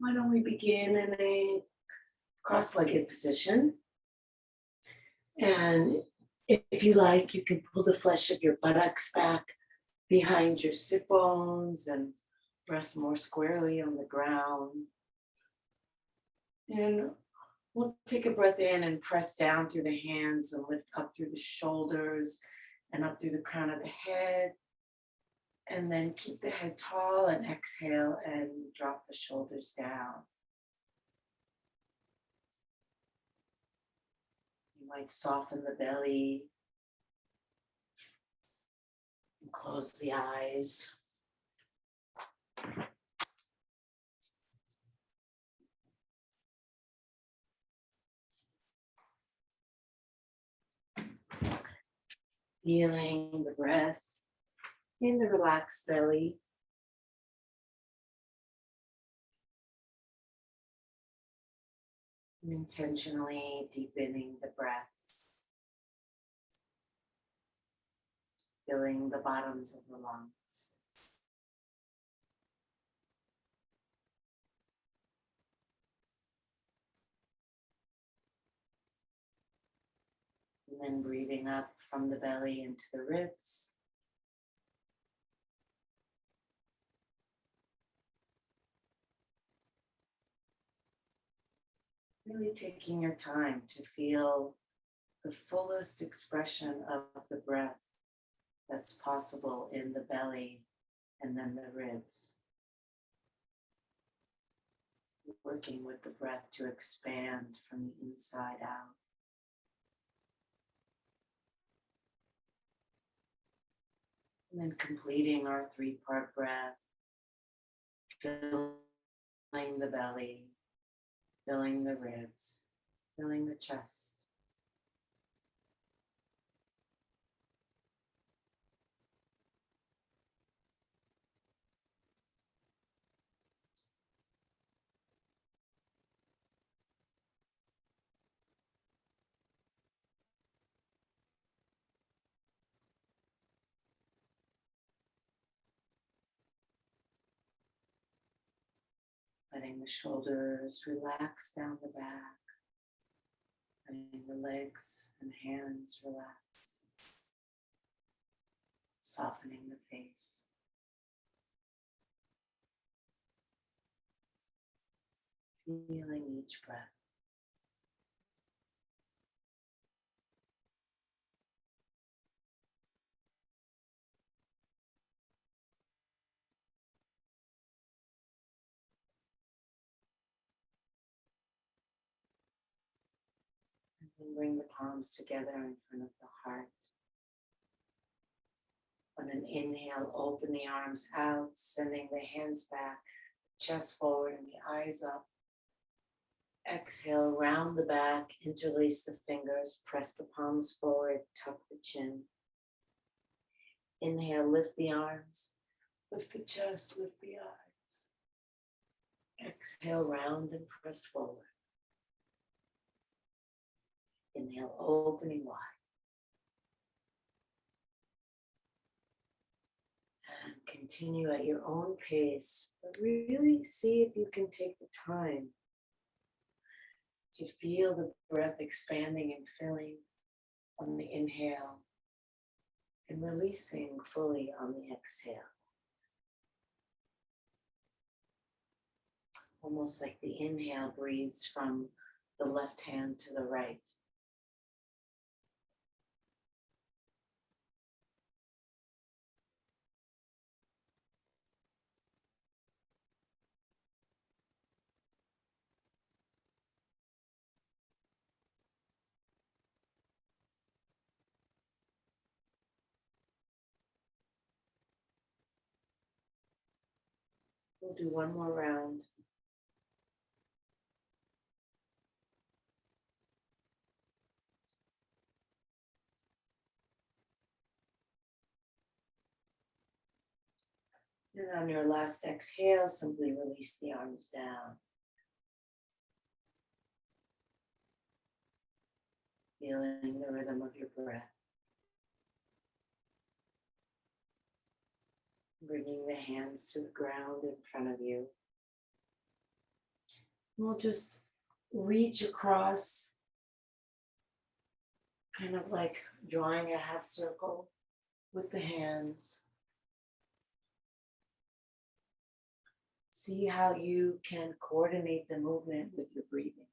Why don't we begin in a cross-legged position? And if you like, you can pull the flesh of your buttocks back behind your sit bones and rest more squarely on the ground. And we'll take a breath in and press down through the hands and lift up through the shoulders and up through the crown of the head. And then keep the head tall and exhale and drop the shoulders down. You might soften the belly and close the eyes. Feeling the breath in the relaxed belly. And intentionally deepening the breath. Filling the bottoms of the lungs. And then breathing up from the belly into the ribs. Really taking your time to feel the fullest expression of the breath that's possible in the belly and then the ribs. Working with the breath to expand from the inside out. And then completing our 3-part breath, filling the belly, filling the ribs, filling the chest. Letting the shoulders relax down the back, letting the legs and hands relax, softening the face. Feeling each breath. And bring the palms together in front of the heart. On an inhale, open the arms out, sending the hands back, chest forward and the eyes up. Exhale, round the back, interlace the fingers, press the palms forward, tuck the chin. Inhale, lift the arms, lift the chest, lift the eyes. Exhale, round and press forward. Inhale, opening wide. And continue at your own pace, but really see if you can take the time to feel the breath expanding and filling on the inhale and releasing fully on the exhale. Almost like the inhale breathes from the left hand to the right. We'll do one more round. And on your last exhale, simply release the arms down. Feeling the rhythm of your breath. Bringing the hands to the ground in front of you. We'll just reach across, kind of like drawing a half circle with the hands. See how you can coordinate the movement with your breathing.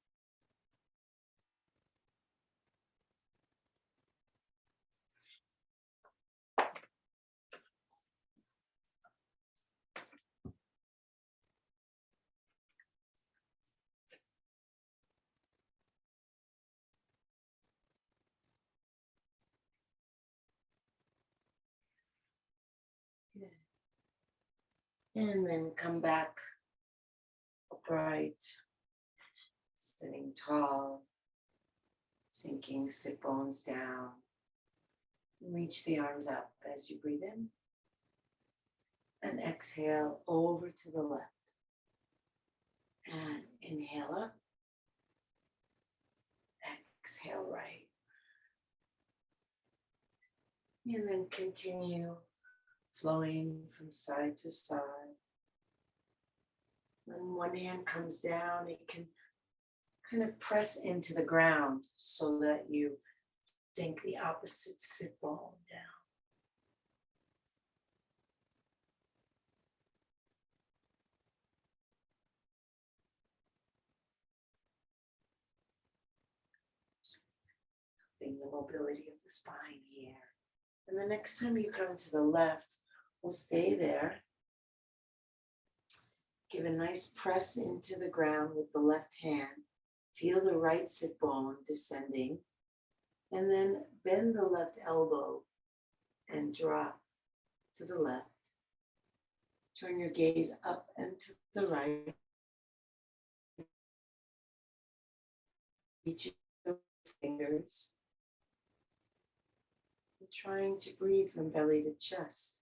Good. And then come back upright, sitting tall, sinking sit bones down. Reach the arms up as you breathe in. And exhale over to the left. And inhale up. Exhale right. And then continue flowing from side to side. When one hand comes down, it can kind of press into the ground so that you sink the opposite sit bone down. Helping the mobility of the spine here. And the next time you come to the left, we'll stay there. Give a nice press into the ground with the left hand. Feel the right sit bone descending. And then bend the left elbow and drop to the left. Turn your gaze up and to the right. Reach your fingers. And trying to breathe from belly to chest.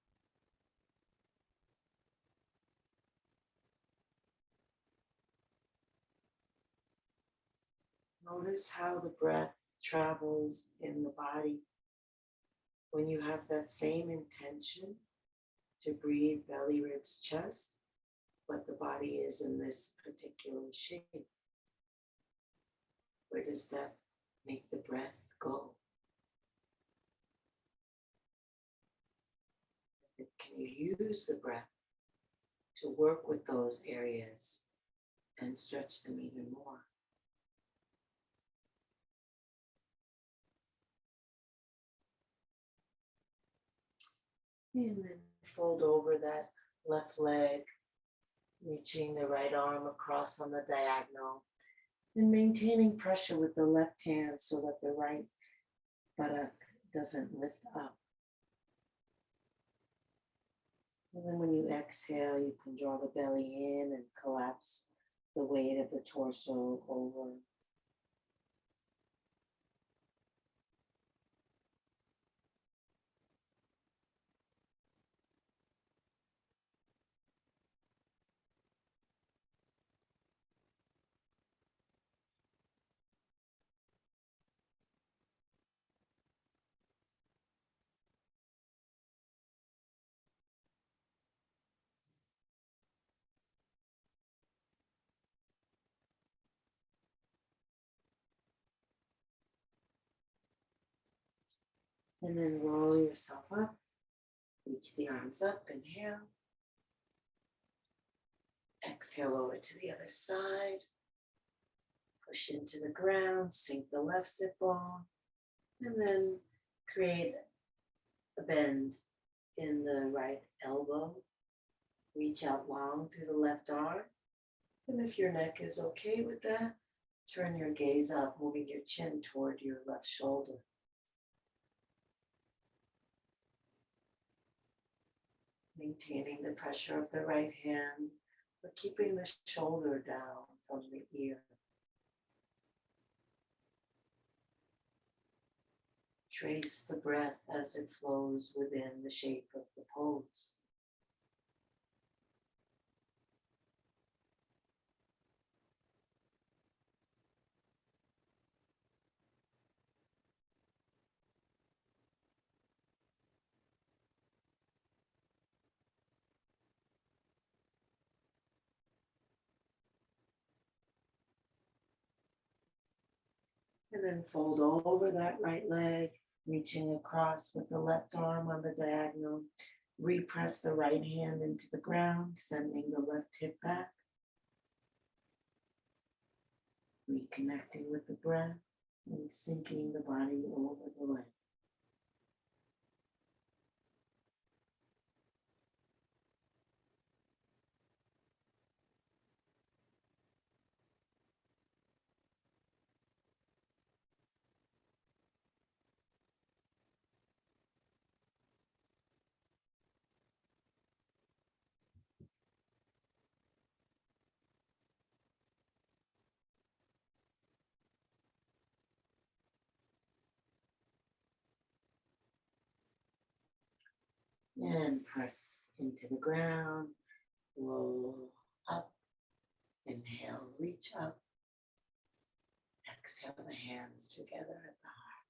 Notice how the breath travels in the body. When you have that same intention to breathe belly, ribs, chest, but the body is in this particular shape, where does that make the breath go? Can you use the breath to work with those areas and stretch them even more? And then fold over that left leg, reaching the right arm across on the diagonal, and maintaining pressure with the left hand so that the right buttock doesn't lift up. And then when you exhale, you can draw the belly in and collapse the weight of the torso over. And then roll yourself up, reach the arms up, inhale. Exhale over to the other side. Push into the ground, sink the left sit bone, and then create a bend in the right elbow. Reach out long through the left arm. And if your neck is okay with that, turn your gaze up, moving your chin toward your left shoulder. Maintaining the pressure of the right hand, but keeping the shoulder down from the ear. Trace the breath as it flows within the shape of the pose. then fold over that right leg, reaching across with the left arm on the diagonal. Repress the right hand into the ground, sending the left hip back. Reconnecting with the breath and sinking the body over the leg. And press into the ground. Roll up. Inhale, reach up. Exhale the hands together at the heart.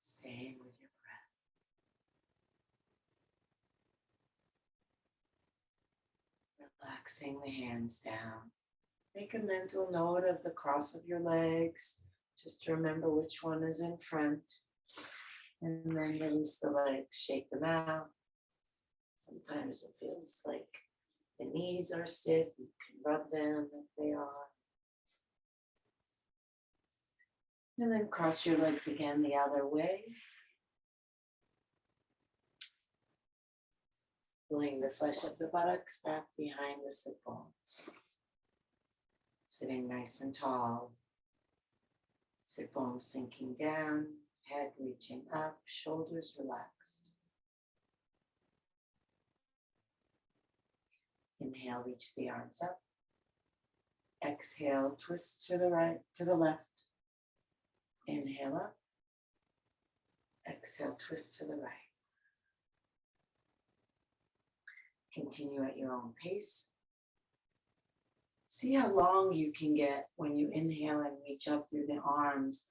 Staying with your breath. Relaxing the hands down. Make a mental note of the cross of your legs, just to remember which one is in front. And then release the legs, shake them out. Sometimes it feels like the knees are stiff. You can rub them if they are. And then cross your legs again the other way. Pulling the flesh of the buttocks back behind the sit bones. Sitting nice and tall. Sit bones sinking down, head reaching up, shoulders relaxed. Inhale, reach the arms up. Exhale, twist to the right, to the left. Inhale up. Exhale, twist to the right. Continue at your own pace. See how long you can get when you inhale and reach up through the arms,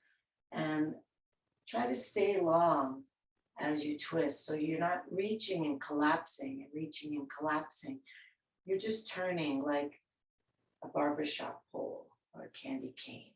and try to stay long as you twist. So you're not reaching and collapsing and reaching and collapsing. You're just turning like a barbershop pole or a candy cane.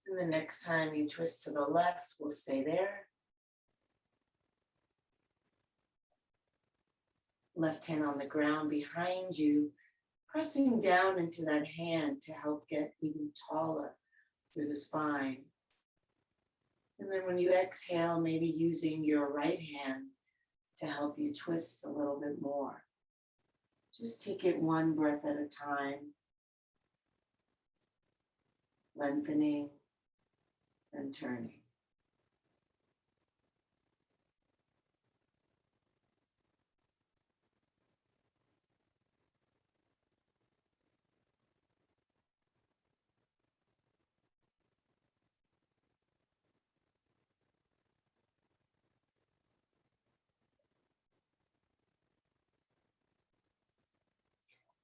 And the next time you twist to the left, we'll stay there. Left hand on the ground behind you, pressing down into that hand to help get even taller through the spine. And then when you exhale, maybe using your right hand to help you twist a little bit more. Just take it one breath at a time, lengthening and turning.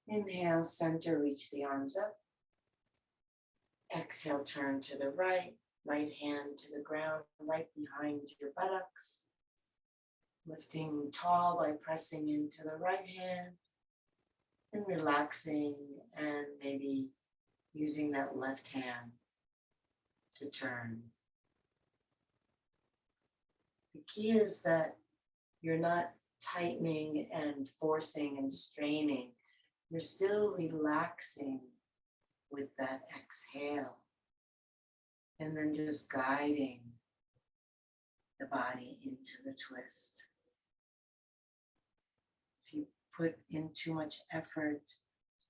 Inhale, center, reach the arms up. Exhale, turn to the right, right hand to the ground, right behind your buttocks. Lifting tall by pressing into the right hand and relaxing, and maybe using that left hand to turn. The key is that you're not tightening and forcing and straining. You're still relaxing with that exhale, and then just guiding the body into the twist. If you put in too much effort,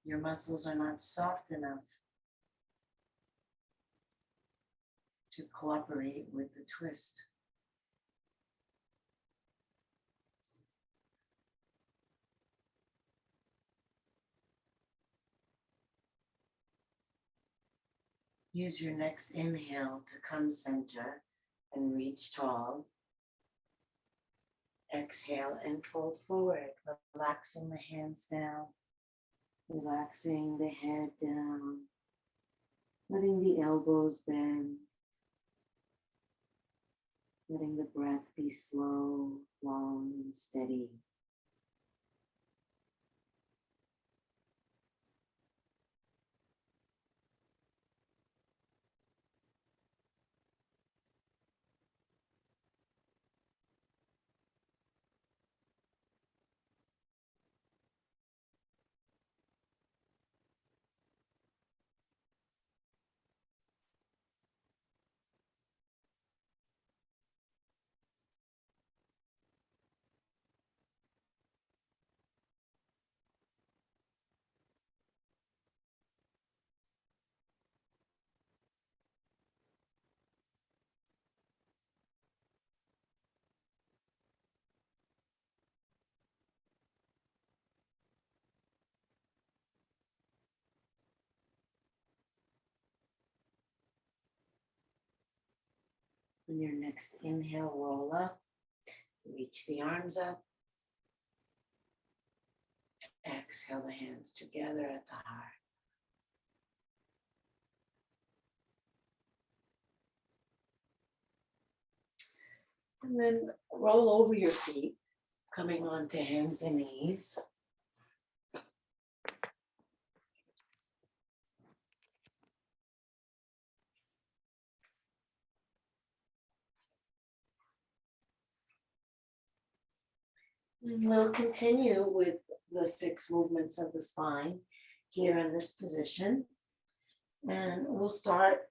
your muscles are not soft enough to cooperate with the twist. Use your next inhale to come center and reach tall. Exhale and fold forward, relaxing the hands down, relaxing the head down, letting the elbows bend, letting the breath be slow, long, and steady. On your next inhale, roll up, reach the arms up. Exhale the hands together at the heart. And then roll over your feet, coming onto hands and knees. And we'll continue with the 6 movements of the spine here in this position. And we'll start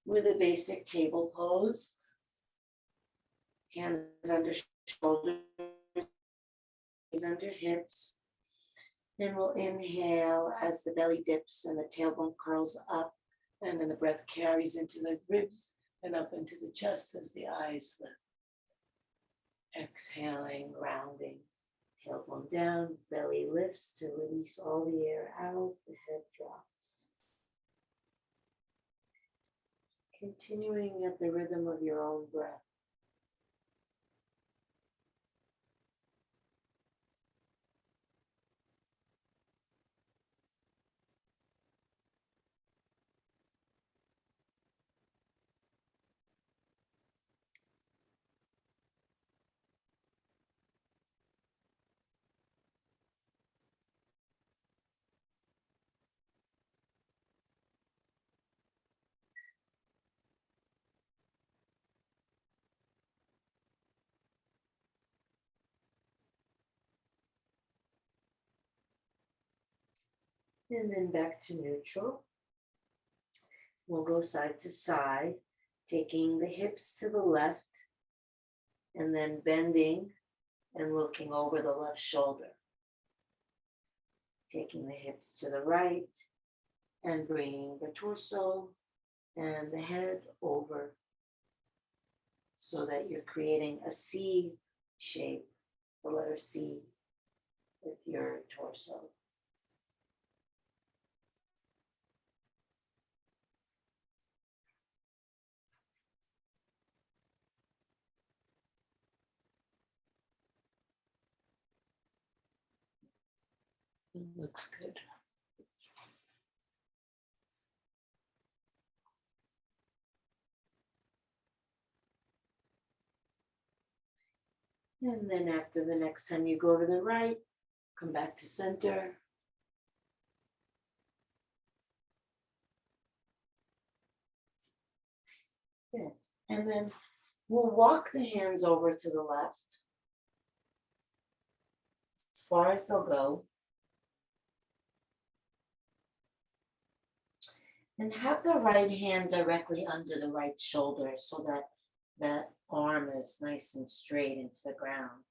with a basic table pose. Hands under shoulders, knees under hips. And we'll inhale as the belly dips and the tailbone curls up. And then the breath carries into the ribs and up into the chest as the eyes lift. Exhaling, grounding. Tailbone down, belly lifts to release all the air out, the head drops. Continuing at the rhythm of your own breath. And then back to neutral. We'll go side to side, taking the hips to the left, and then bending and looking over the left shoulder. Taking the hips to the right and bringing the torso and the head over so that you're creating a C shape, the letter C with your torso. It looks good. And then after the next time you go to the right, come back to center. Good. And then we'll walk the hands over to the left as far as they'll go. And have the right hand directly under the right shoulder so that that arm is nice and straight into the ground.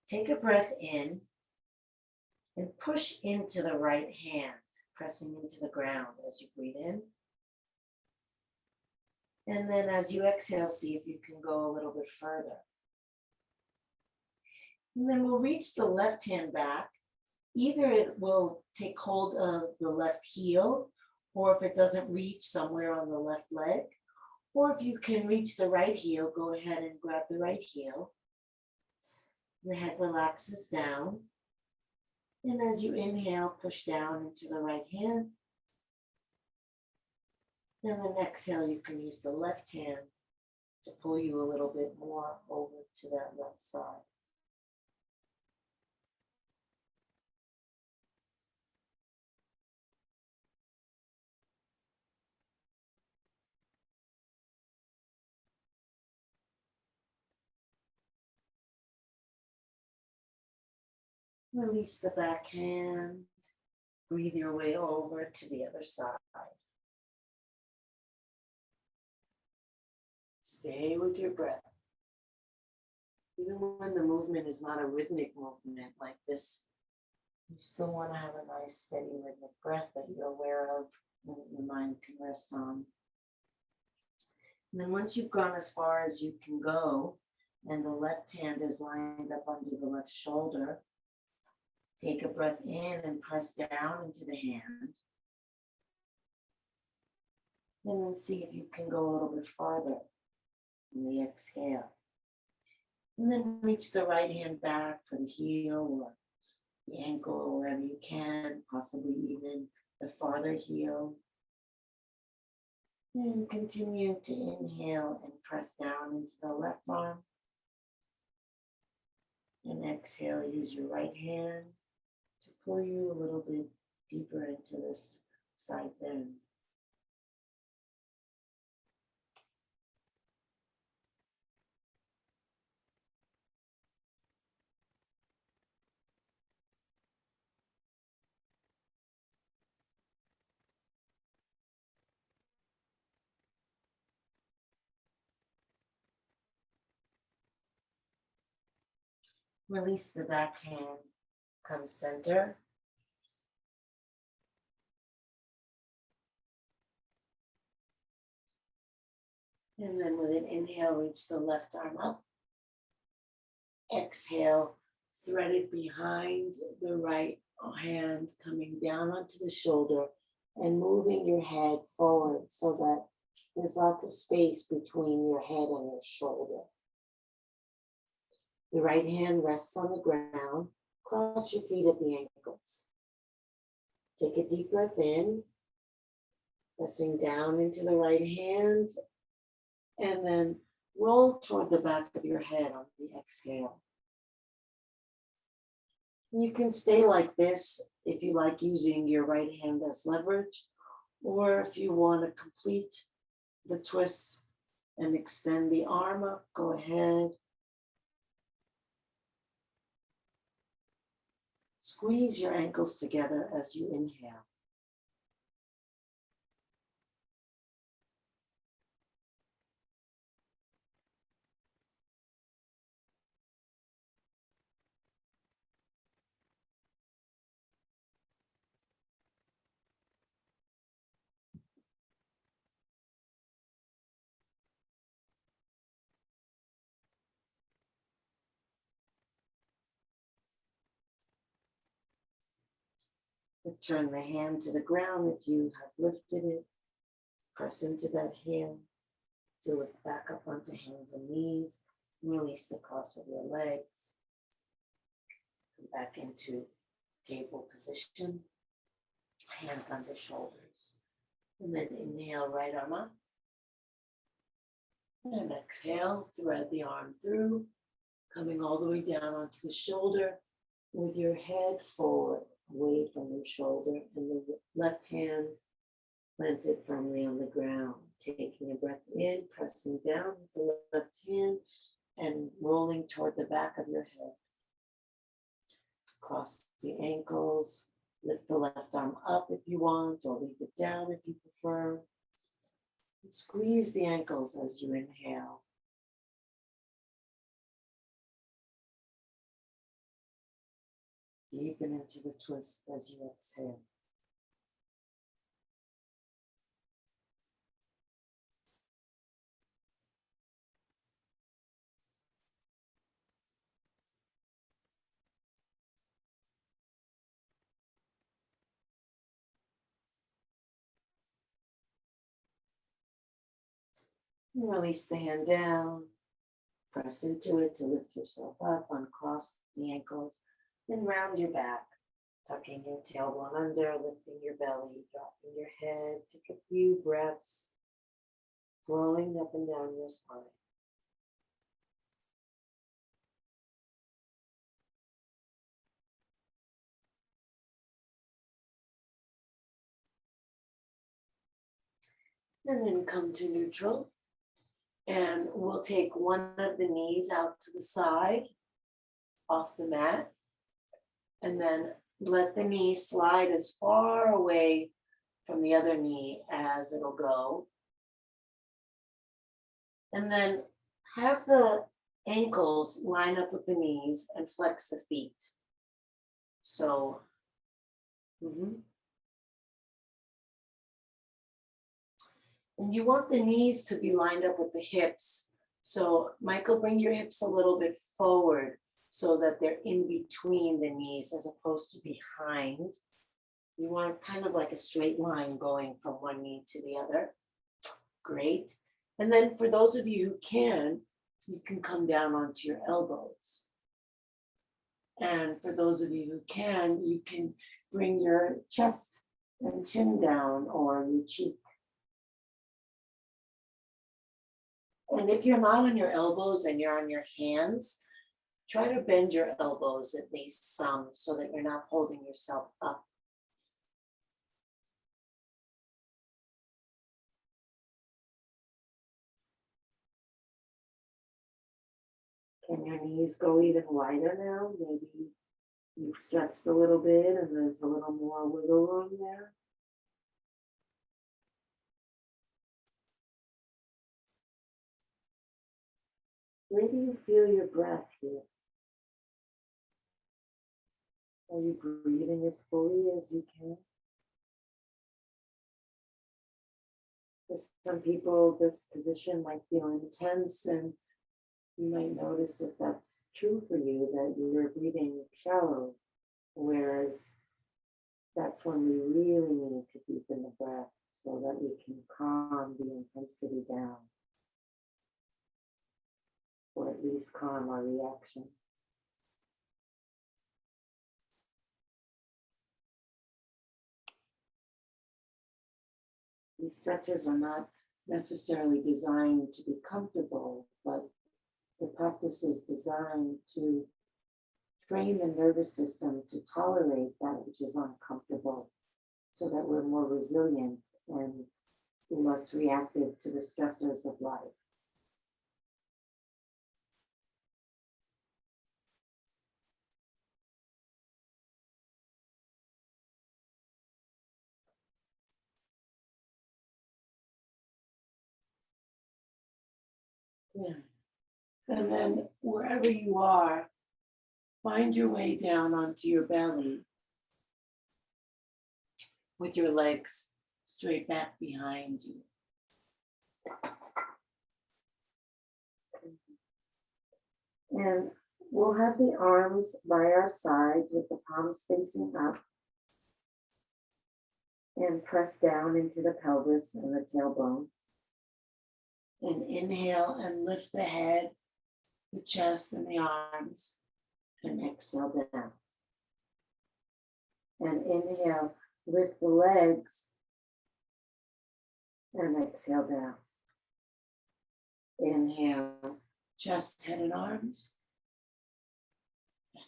Take a breath in and push into the right hand, pressing into the ground as you breathe in. And then as you exhale, see if you can go a little bit further. And then we'll reach the left hand back. Either it will take hold of the left heel, or if it doesn't reach, somewhere on the left leg. Or if you can reach the right heel, go ahead and grab the right heel. Your head relaxes down. And as you inhale, push down into the right hand. And then exhale, you can use the left hand to pull you a little bit more over to that left side. Release the back hand. Breathe your way over to the other side. Stay with your breath. Even when the movement is not a rhythmic movement like this, you still want to have a nice steady rhythmic breath that you're aware of and that your mind can rest on. And then once you've gone as far as you can go and the left hand is lined up under the left shoulder, take a breath in and press down into the hand. And then see if you can go a little bit farther on the exhale. And then reach the right hand back for the heel or the ankle or wherever you can, possibly even the farther heel. And continue to inhale and press down into the left arm. And exhale, use your right hand to pull you a little bit deeper into this side bend. Release the back hand, come center. And then with an inhale, reach the left arm up. Exhale, thread it behind the right hand, coming down onto the shoulder and moving your head forward so that there's lots of space between your head and your shoulder. The right hand rests on the ground. Cross your feet at the ankles. Take a deep breath in, pressing down into the right hand, and then roll toward the back of your head on the exhale. You can stay like this if you like using your right hand as leverage, or if you want to complete the twist and extend the arm up, go ahead. Squeeze your ankles together as you inhale. Return the hand to the ground if you have lifted it. Press into that hand to lift back up onto hands and knees. Release the cross of your legs. Come back into table position. Hands under shoulders. And then inhale, right arm up. And exhale, thread the arm through, coming all the way down onto the shoulder with your head forward, away from your shoulder, and the left hand planted firmly on the ground. Taking a breath in, pressing down with the left hand, and rolling toward the back of your head. Cross the ankles, lift the left arm up if you want, or leave it down if you prefer. And squeeze the ankles as you inhale. Deepen into the twist as you exhale. And release the hand down. Press into it to lift yourself up, uncross the ankles, and round your back, tucking your tailbone under, lifting your belly, dropping your head. Take a few breaths, flowing up and down your spine. And then come to neutral. And we'll take one of the knees out to the side, off the mat. And then let the knee slide as far away from the other knee as it'll go. And then have the ankles line up with the knees and flex the feet. So, and you want the knees to be lined up with the hips. So, Michael, bring your hips a little bit forward so that they're in between the knees as opposed to behind. You want kind of like a straight line going from one knee to the other. Great. And then for those of you who can, you can come down onto your elbows. And for those of you who can, you can bring your chest and chin down or your cheek. And if you're not on your elbows and you're on your hands, try to bend your elbows at least some so that you're not holding yourself up. Can your knees go even wider now? Maybe you've stretched a little bit and there's a little more wiggle room there. Maybe you feel your breath here. Are you breathing as fully as you can? For some people, this position might feel intense, and you might notice if that's true for you, that you're breathing shallow, whereas that's when we really need to deepen the breath so that we can calm the intensity down, or at least calm our reactions. These stretches are not necessarily designed to be comfortable, but the practice is designed to train the nervous system to tolerate that which is uncomfortable so that we're more resilient and less reactive to the stressors of life. Yeah. And then wherever you are, find your way down onto your belly with your legs straight back behind you. And we'll have the arms by our sides with the palms facing up and press down into the pelvis and the tailbone. And inhale and lift the head, the chest, and the arms, and exhale down. And inhale, lift the legs, and exhale down. Inhale, chest, head, and arms.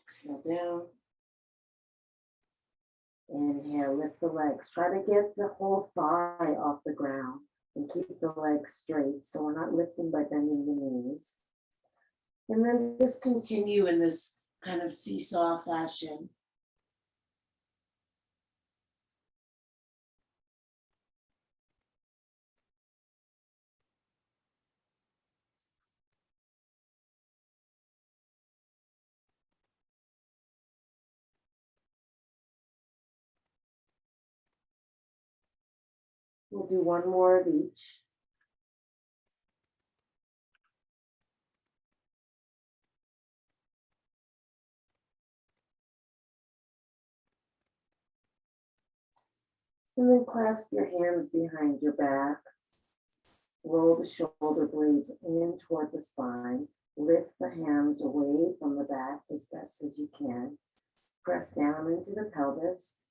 Exhale down. Inhale, lift the legs. Try to get the whole thigh off the ground and keep the legs straight so we're not lifting by bending the knees. And then just continue in this kind of seesaw fashion. We'll do one more of each. And then clasp your hands behind your back. Roll the shoulder blades in toward the spine. lift the hands away from the back as best as you can. Press down into the pelvis,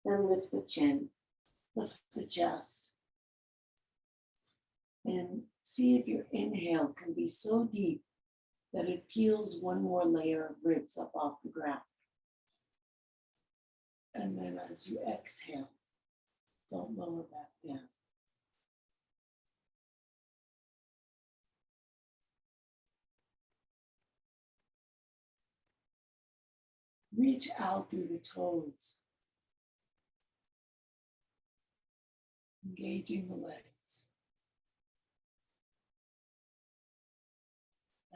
then lift the chin, lift the chest. And see if your inhale can be so deep that it peels one more layer of ribs up off the ground. And then as you exhale, don't lower back down. Reach out through the toes, engaging the legs.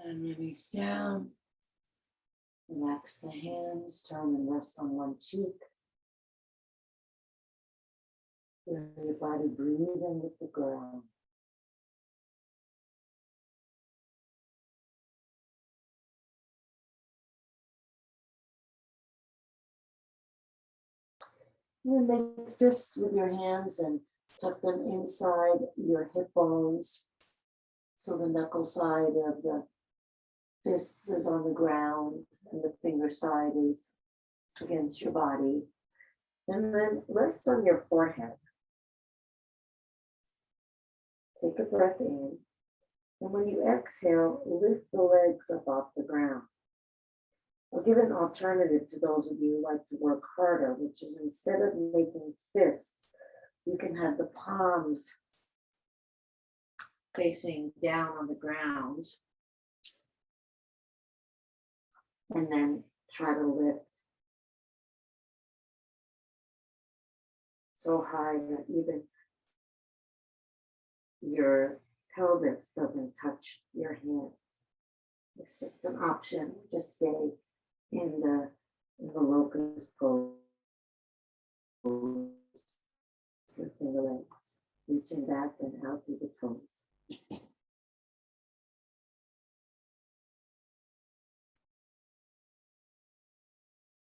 And release down. Relax the hands, turn and rest on one cheek. Feel your body breathing with the ground. You make fists with your hands and tuck them inside your hip bones. So the knuckle side of the fists is on the ground and the finger side is against your body. And then rest on your forehead. Take a breath in. And when you exhale, lift the legs up off the ground. I'll give an alternative to those of you who like to work harder, which is instead of making fists, you can have the palms facing down on the ground. And then try to lift so high that even your pelvis doesn't touch your hands. It's just an option. Just stay in the locust pose, lifting the legs, reaching back and out through the toes.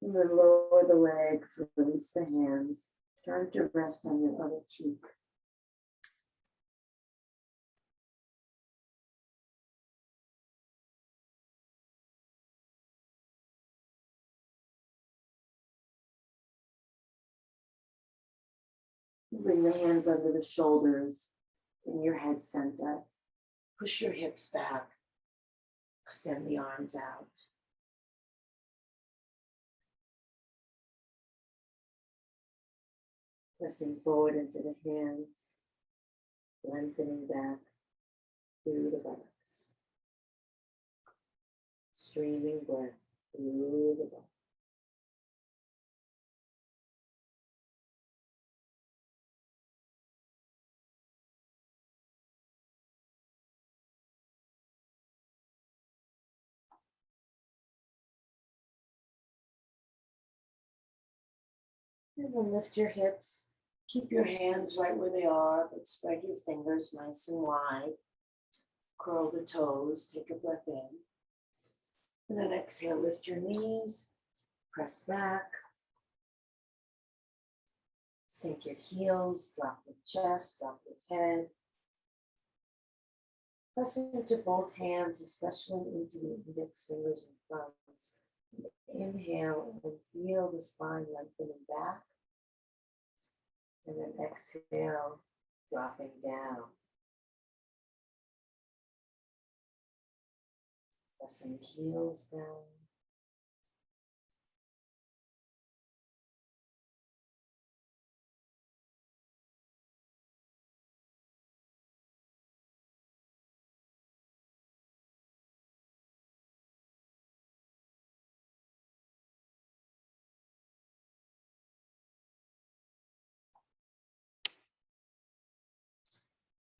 And then lower the legs, release the hands, turn to rest on your other cheek. Bring the hands under the shoulders in your head center. Push your hips back. Extend the arms out. Pressing forward into the hands, lengthening back through the buttocks. Streaming breath through the buttocks. And then lift your hips. Keep your hands right where they are, but spread your fingers nice and wide. Curl the toes, take a breath in. And then exhale, lift your knees, press back. Sink your heels, drop your chest, drop your head. Press into both hands, especially into the index fingers and thumbs. Inhale and feel the spine lengthening back. And then exhale, dropping down. Pressing the heels down.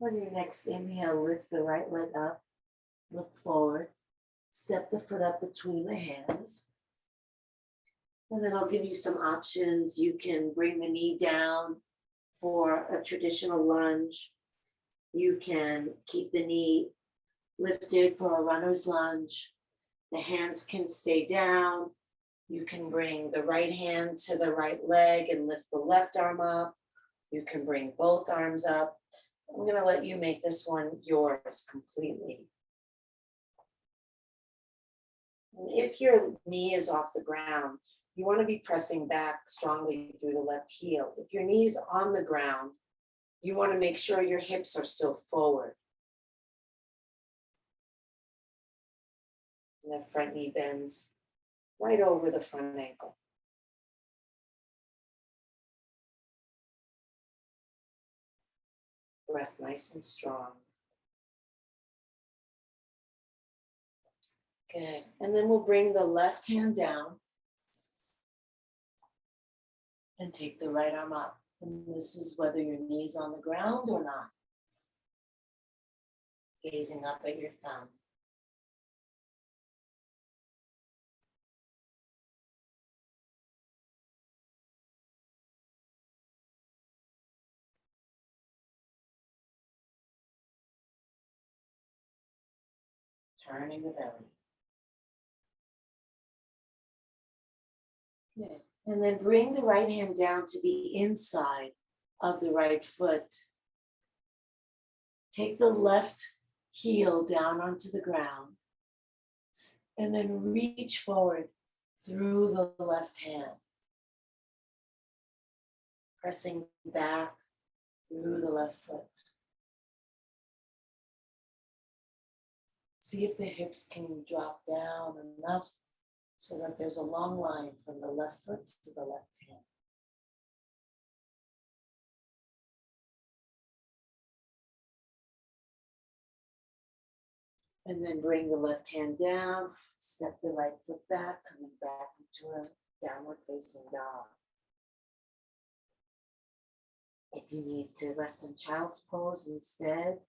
On your next inhale, lift the right leg up, look forward, step the foot up between the hands. And then I'll give you some options. You can bring the knee down for a traditional lunge. You can keep the knee lifted for a runner's lunge. The hands can stay down. You can bring the right hand to the right leg and lift the left arm up. You can bring both arms up. I'm going to let you make this one yours completely. And if your knee is off the ground, you want to be pressing back strongly through the left heel. If your knee is on the ground, you want to make sure your hips are still forward. And the front knee bends right over the front ankle. Breath nice and strong. Good. And then we'll bring the left hand down and take the right arm up. And this is whether your knee's on the ground or not. Gazing up at your thumb. Turning the belly. Good. And then bring the right hand down to the inside of the right foot. Take the left heel down onto the ground. And then reach forward through the left hand. Pressing back through the left foot. See if the hips can drop down enough so that there's a long line from the left foot to the left hand. And then bring the left hand down, step the right foot back, coming back into a downward facing dog. If you need to rest in child's pose instead,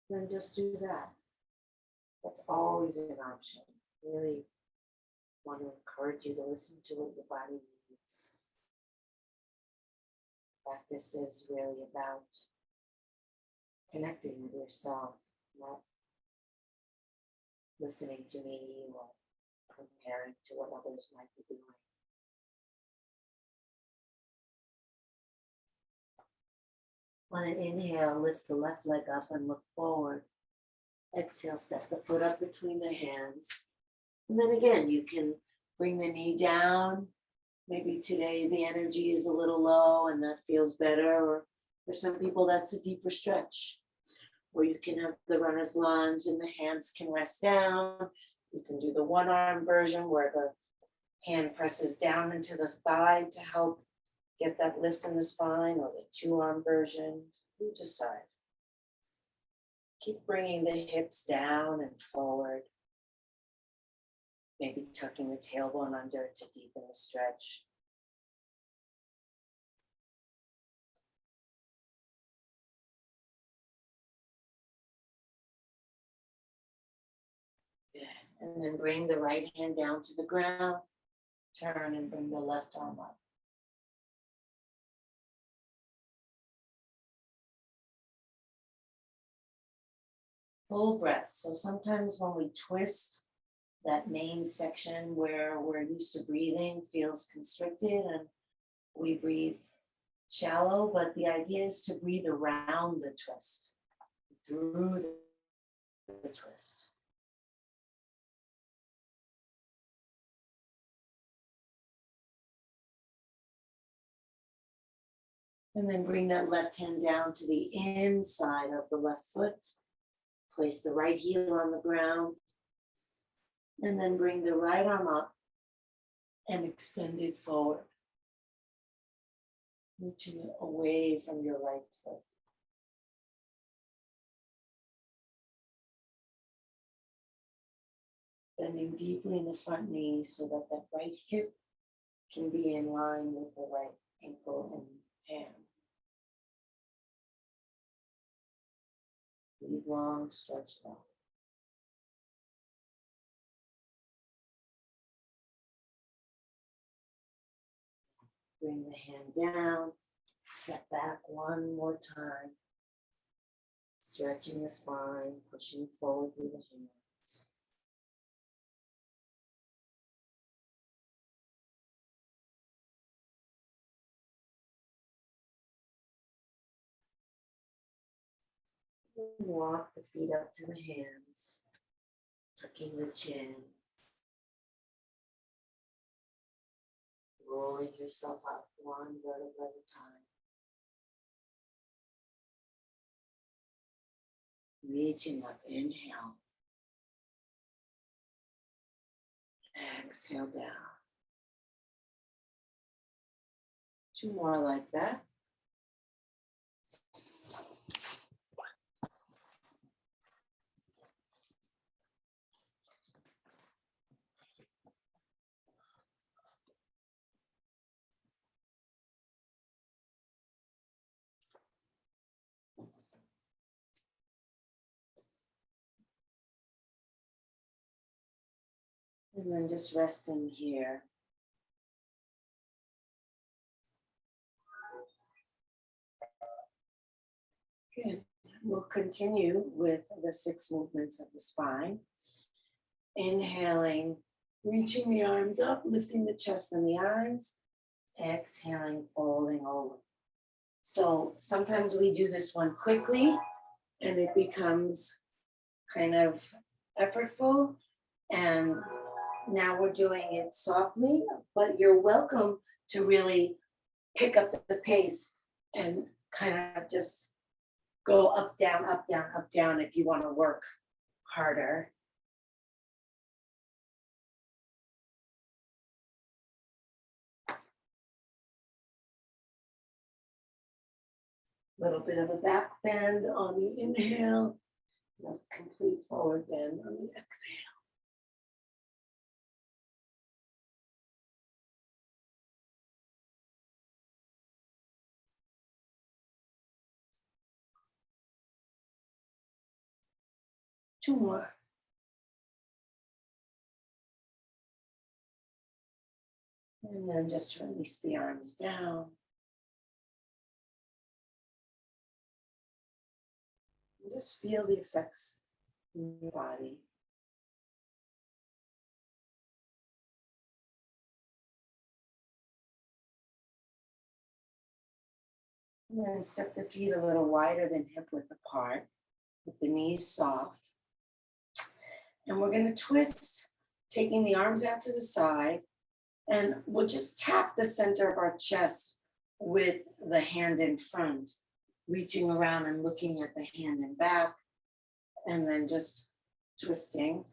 then just do that. That's always an option. Really want to encourage you to listen to what your body needs. Practice is really about connecting with yourself, not listening to me or comparing to what others might be doing. On an inhale, lift the left leg up and look forward. Exhale, step the foot up between the hands. And then again, you can bring the knee down. Maybe today the energy is a little low and that feels better. Or for some people, that's a deeper stretch. Or you can have the runner's lunge and the hands can rest down. You can do the one arm version where the hand presses down into the thigh to help get that lift in the spine, or the two arm version. You decide. Keep bringing the hips down and forward. Maybe tucking the tailbone under to deepen the stretch. Good. And then bring the right hand down to the ground. Turn and bring the left arm up. Full breath. So sometimes when we twist, that main section where we're used to breathing feels constricted and we breathe shallow, but the idea is to breathe around the twist, through the twist. And then bring that left hand down to the inside of the left foot. Place the right heel on the ground. And then bring the right arm up and extend it forward. Reaching it away from your right foot. Bending deeply in the front knee so that that right hip can be in line with the right ankle and hand. Breathe long, stretch long. Bring the hand down, step back one more time. Stretching the spine, pushing forward through the hands. Walk the feet up to the hands, tucking the chin. rolling yourself up one vertebra at a time. Reaching up, inhale. Exhale down. 2 more like that. And then just resting here. Good. We'll continue with the 6 movements of the spine. Inhaling, reaching the arms up, lifting the chest and the eyes. Exhaling, folding over. So sometimes we do this one quickly and it becomes kind of effortful. And now we're doing it softly, but you're welcome to really pick up the pace and kind of just go up, down, up, down, up, down if you want to work harder. Little bit of a back bend on the inhale, and a complete forward bend on the exhale. Two more. And then just release the arms down. And just feel the effects in your body. And then step the feet a little wider than hip width apart, with the knees soft. And we're going to twist, taking the arms out to the side, and we'll just tap the center of our chest with the hand in front, reaching around and looking at the hand in back, and then just twisting.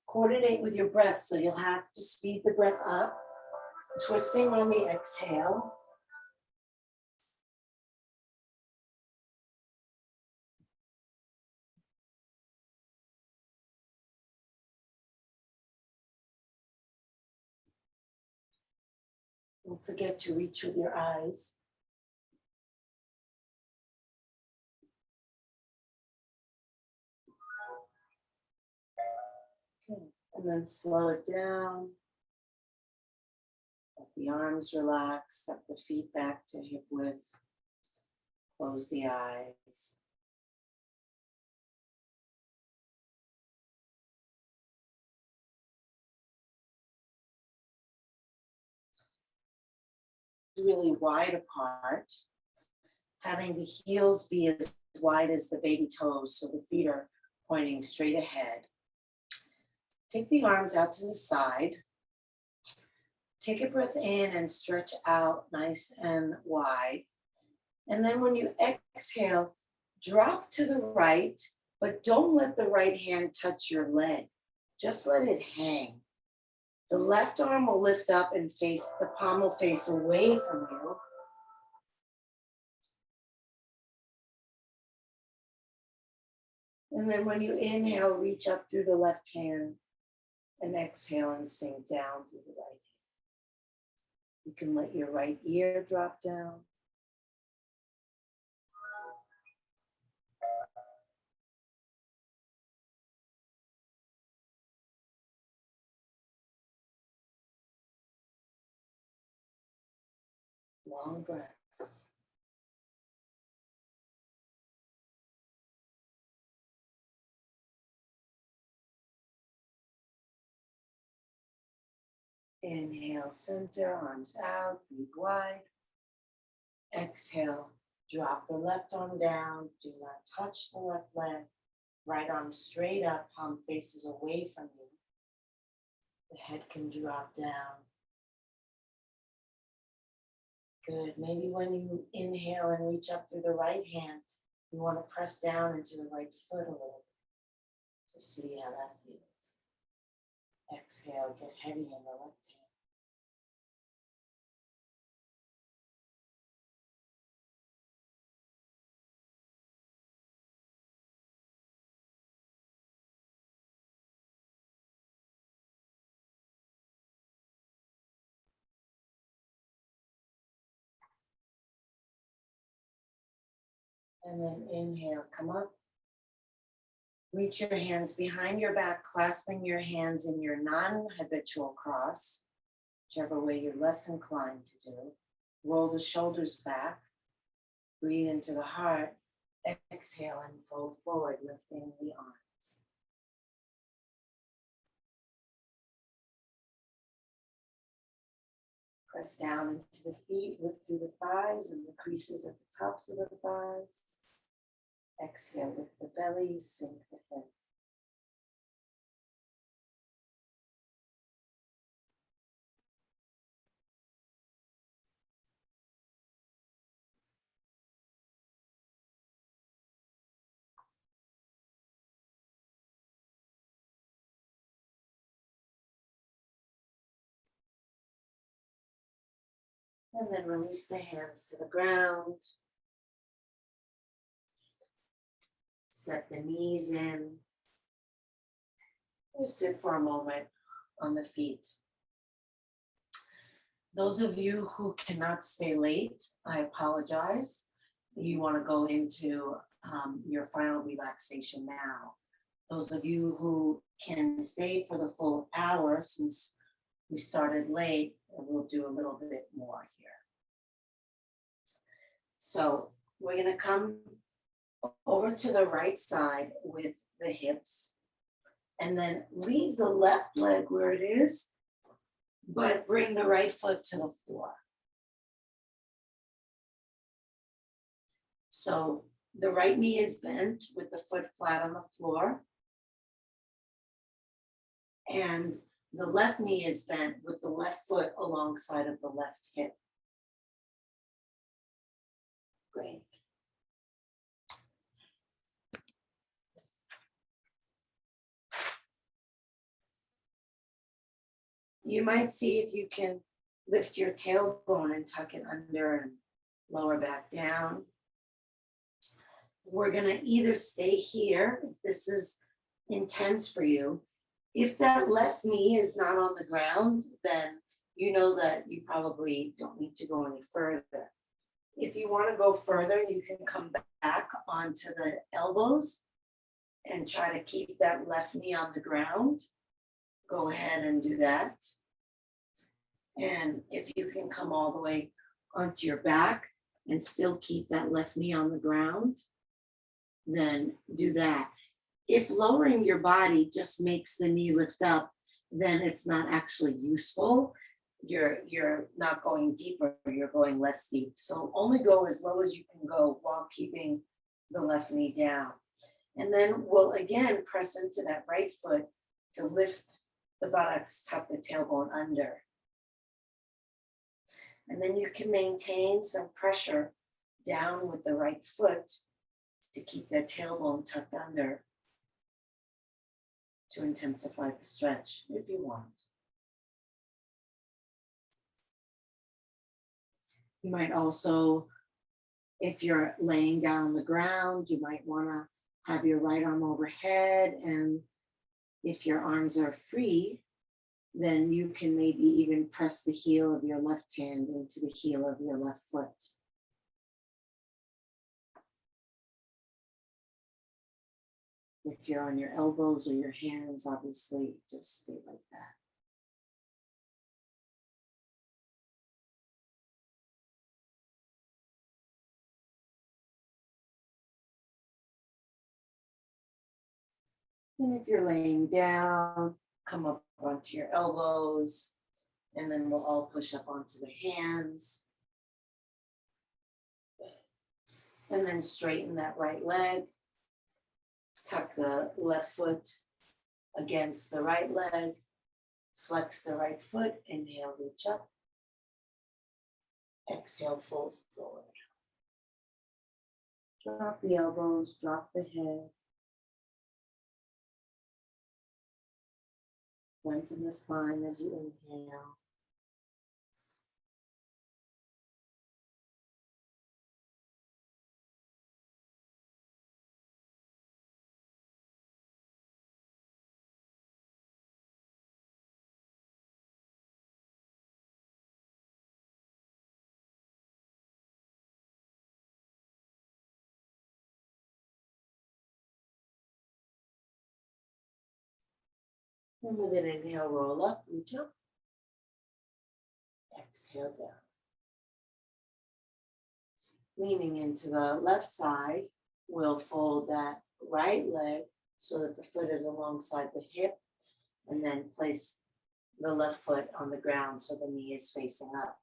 Coordinate with your breath, so you'll have to speed the breath up, twisting on the exhale. Don't forget to reach with your eyes. Okay. And then slow it down. Let the arms relax, step the feet back to hip width. Close the eyes. Really wide apart, having the heels be as wide as the baby toes, so the feet are pointing straight ahead. Take the arms out to the side. Take a breath in and stretch out nice and wide. And then when you exhale, drop to the right, but don't let the right hand touch your leg. Just let it hang. The left arm will lift up and face, the palm will face away from you. And then when you inhale, reach up through the left hand and exhale and sink down through the right hand. You can let your right ear drop down. Long breaths. Inhale, center, arms out, breathe wide. Exhale, drop the left arm down. Do not touch the left leg. Right arm straight up, palm faces away from you. The head can drop down. Good. Maybe when you inhale and reach up through the right hand, you want to press down into the right foot a little bit to see how that feels. Exhale, get heavy in the left hand. And then inhale, come up. Reach your hands behind your back, clasping your hands in your non-habitual cross, whichever way you're less inclined to do. Roll the shoulders back. Breathe into the heart. Exhale and fold forward, lifting the arms. Press down into the feet, lift through the thighs and the creases at the tops of the thighs. Exhale, lift the belly, sink the head. And then release the hands to the ground. Set the knees in. Just sit for a moment on the feet. Those of you who cannot stay late, I apologize. You want to go into your final relaxation now. Those of you who can stay for the full hour, since we started late, we'll do a little bit more here. So we're going to come over to the right side with the hips and then leave the left leg where it is, but bring the right foot to the floor. So the right knee is bent with the foot flat on the floor. And the left knee is bent with the left foot alongside of the left hip. Great. You might see if you can lift your tailbone and tuck it under and lower back down. We're going to either stay here if this is intense for you. If that left knee is not on the ground, then you know that you probably don't need to go any further. If you want to go further, you can come back onto the elbows and try to keep that left knee on the ground. Go ahead and do that. And if you can come all the way onto your back and still keep that left knee on the ground, then do that. If lowering your body just makes the knee lift up, then it's not actually useful. You're not going deeper, you're going less deep. So only go as low as you can go while keeping the left knee down. And then we'll again press into that right foot to lift the buttocks, tuck the tailbone under. And then you can maintain some pressure down with the right foot to keep that tailbone tucked under to intensify the stretch if you want. You might also, if you're laying down on the ground, you might want to have your right arm overhead, and if your arms are free, then you can maybe even press the heel of your left hand into the heel of your left foot. If you're on your elbows or your hands, obviously just stay like that. And if you're laying down, come up onto your elbows, and then we'll all push up onto the hands. And then straighten that right leg. Tuck the left foot against the right leg. Flex the right foot. Inhale, reach up. Exhale, fold forward. Drop the elbows, drop the head. Lengthen the spine as you inhale. And with an inhale, roll up, reach up. Exhale down. Leaning into the left side, we'll fold that right leg so that the foot is alongside the hip, and then place the left foot on the ground so the knee is facing up.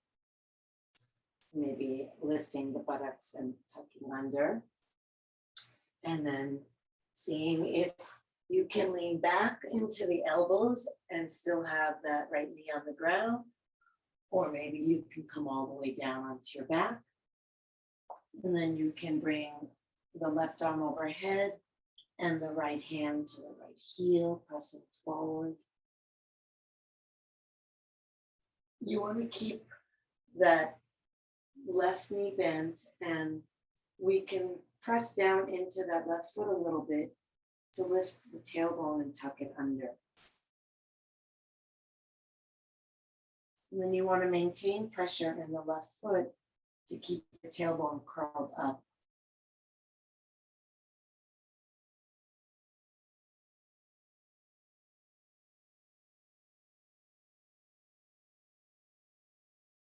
Maybe lifting the buttocks and tucking under. And then seeing if you can lean back into the elbows and still have that right knee on the ground, or maybe you can come all the way down onto your back. And then you can bring the left arm overhead and the right hand to the right heel, pressing forward. You want to keep that left knee bent, and we can press down into that left foot a little bit to lift the tailbone and tuck it under. And then you want to maintain pressure in the left foot to keep the tailbone curled up.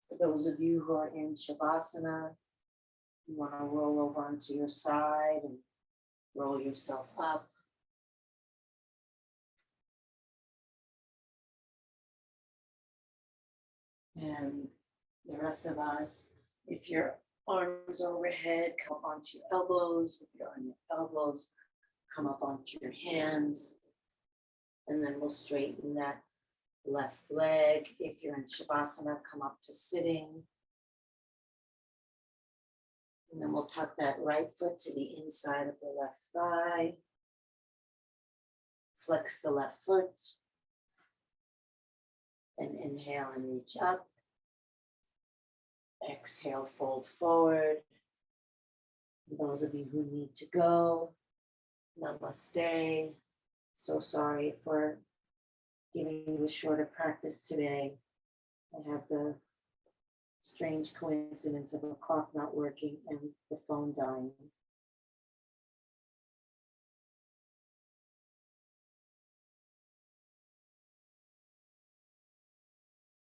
For those of you who are in Shavasana, you want to roll over onto your side and roll yourself up. And the rest of us, if your arms are overhead, come up onto your elbows. If you're on your elbows, come up onto your hands. And then we'll straighten that left leg. If you're in Shavasana, come up to sitting. And then we'll tuck that right foot to the inside of the left thigh. Flex the left foot. And inhale and reach up. Exhale, fold forward. Those of you who need to go, namaste. So sorry for giving you a shorter practice today. I had the strange coincidence of a clock not working and the phone dying.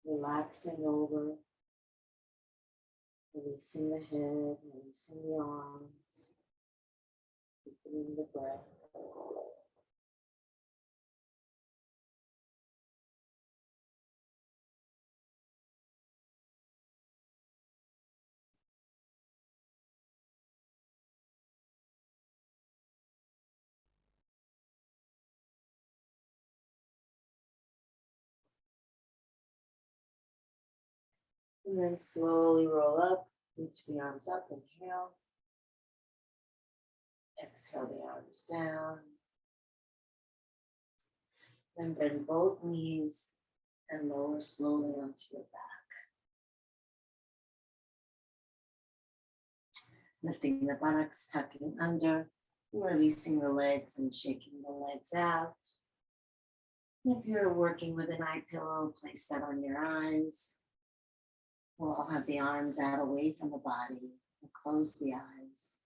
Relaxing over, releasing the head, releasing the arms, deepening the breath. And then slowly roll up, reach the arms up, inhale. Exhale the arms down. And bend both knees and lower slowly onto your back. Lifting the buttocks, tucking under, releasing the legs and shaking the legs out. And if you're working with an eye pillow, place that on your eyes. We'll all have the arms out away from the body and close the eyes.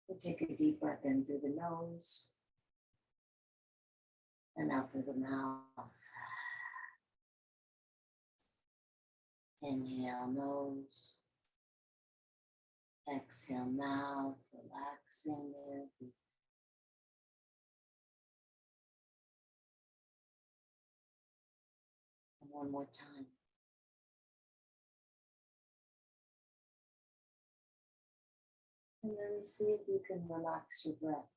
And take a deep breath in through the nose and out through the mouth. Inhale, nose. Exhale, mouth, relaxing there. And one more time. And then see if you can relax your breath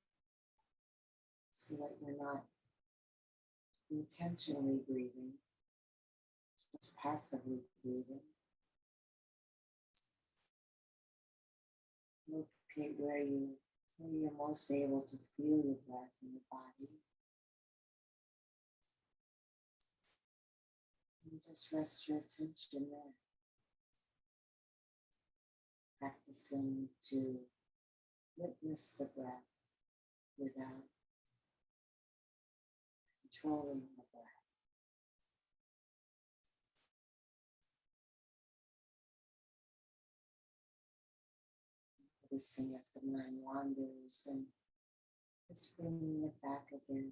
so that you're not intentionally breathing, Just passively breathing. Locate where you're most able to feel your breath in your body. And just rest your attention there. Practicing to witness the breath without controlling the breath. Noticing if the mind wanders and just bringing it back again.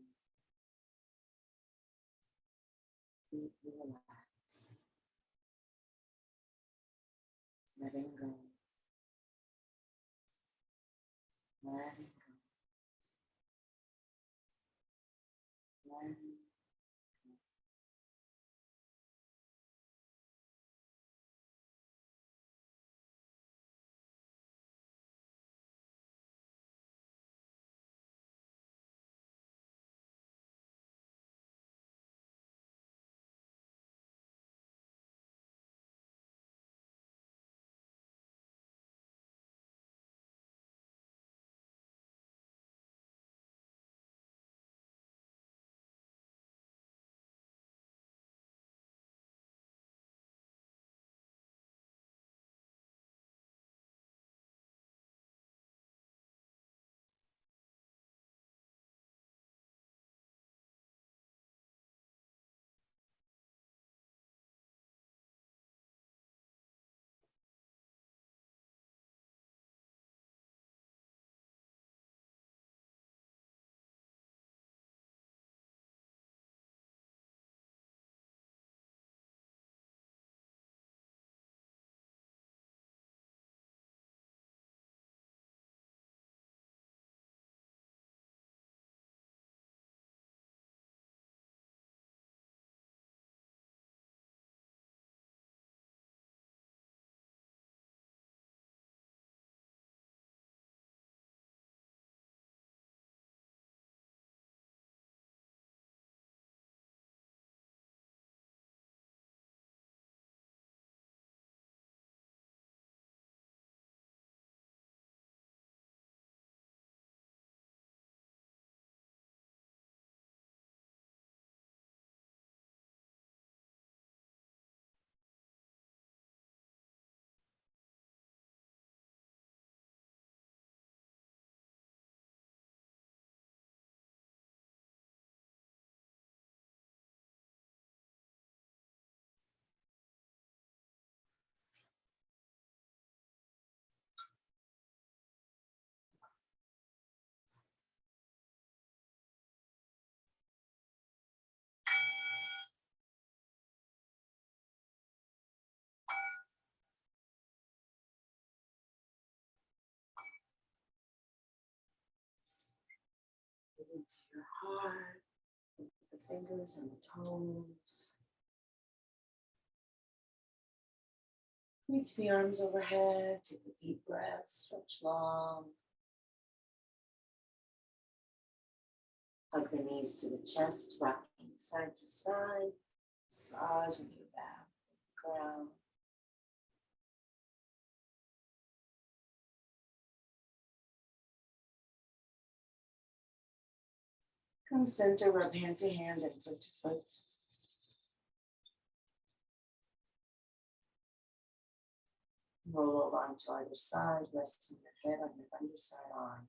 Deeply relax. Letting go. Letting go. Letting go. Breathe into your heart, with the fingers and the toes. Reach the arms overhead, take a deep breath, stretch long. Hug the knees to the chest, rocking side to side, massaging your back, ground. Come center, rub hand to hand and foot to foot. Roll over onto either side, resting your head on your underside arm.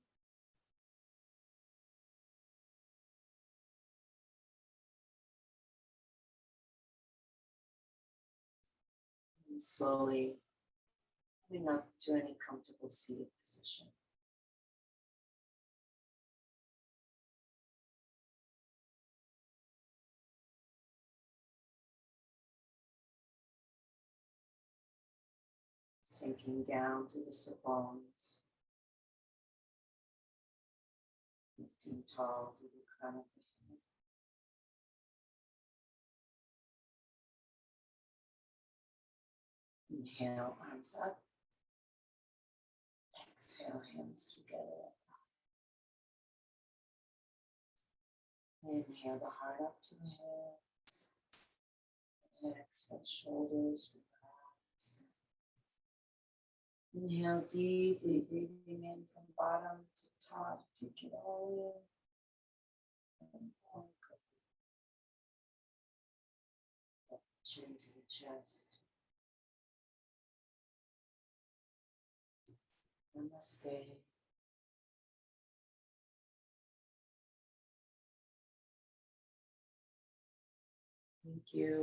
And slowly coming up to any comfortable seated position. Sinking down to the sit bones. Lifting tall through the crown of the head. Inhale, arms up. Exhale, hands together. Inhale the heart up to the hands. Exhale, shoulders relax. Inhale deeply, breathing in from bottom to top. Take it all in. And all go. Chin to the chest. Namaste. Thank you.